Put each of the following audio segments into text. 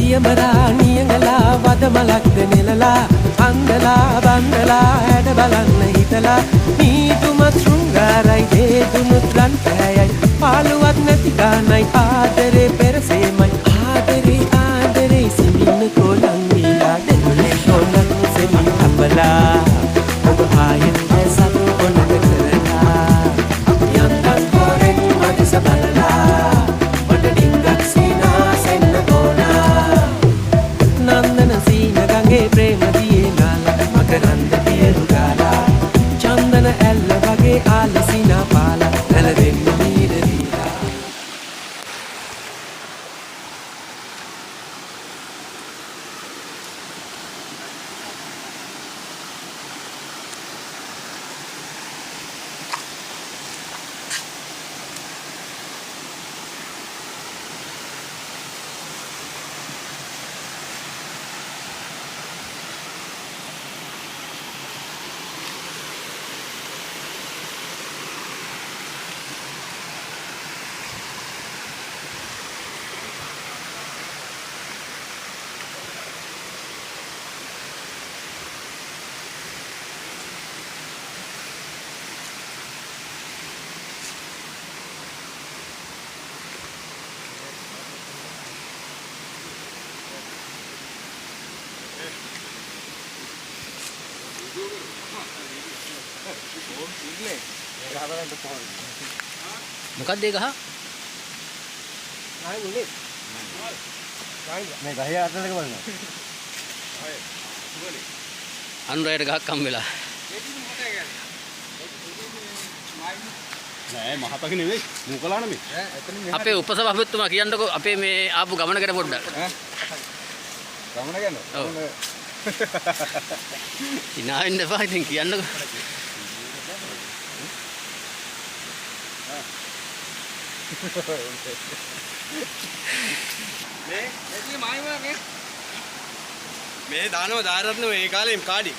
පියමරා නියඟලා වදමලක්ද නෙලලා අන්දලා බන්දලා හැඩ බලන්න හිතලා නීතුමත් ශෘංගාරයි දේදුනුත් රන් පැහැයයි පාළුවක් නැති ගානයි ආදරේ පෙරසේමයි ආදරේ ආදරේ සෙමින්න කොලන් වීලා දෙනුනේ කොලන් සෙමින් අපලා ඔබ ආයෙත් ඇසත් කොනක කරලා යන්තම් කොරෙන් මදිස බලලා මට ඩිංගක් සීනා සෙන්න ගෝනා නන්දන සීන ගඟේ ප්‍රේම දියේ නාලා මකරන්ද පියරු ගාලා චන්දන ඇල්ල වගේ ආලසිනා පාලා නැලදෙන්න මීර දීලා මොකක්ද ඒ ගහ? නෑ මුනේ. මේ ගහේ අතලක බලන්න. අනුරයට ගහක් හම් වෙලා. නෑ මහතක නෙවෙයි. මොකලාන මේ? අපේ උපසභාපතිතුමා කියන්නකෝ අපේ මේ ආපු ගමන ගැන පොඩ්ඩක්. ගමන ගැන? ඔව්. ඉනා වෙන්න එපා ඉතින් කියන්නකෝ. මේ දානවා දාරත්න මේ කාලේ කාඩි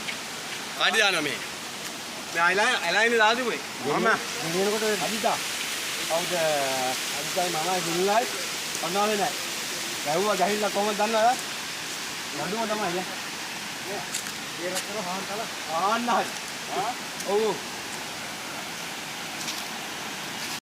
දානවා මේ අයිලයින් දාදු මේ මම දිනනකොට අදිතා කවුද අදිතායි මමයි දුන්නයි පන්නාලේ නෑ ගැහුවා ගහිල්ලා කොහමද දන්නවද නඩුව තමයි නේ ඒ රටේ හාන්තලා ආන්නයි ඔව්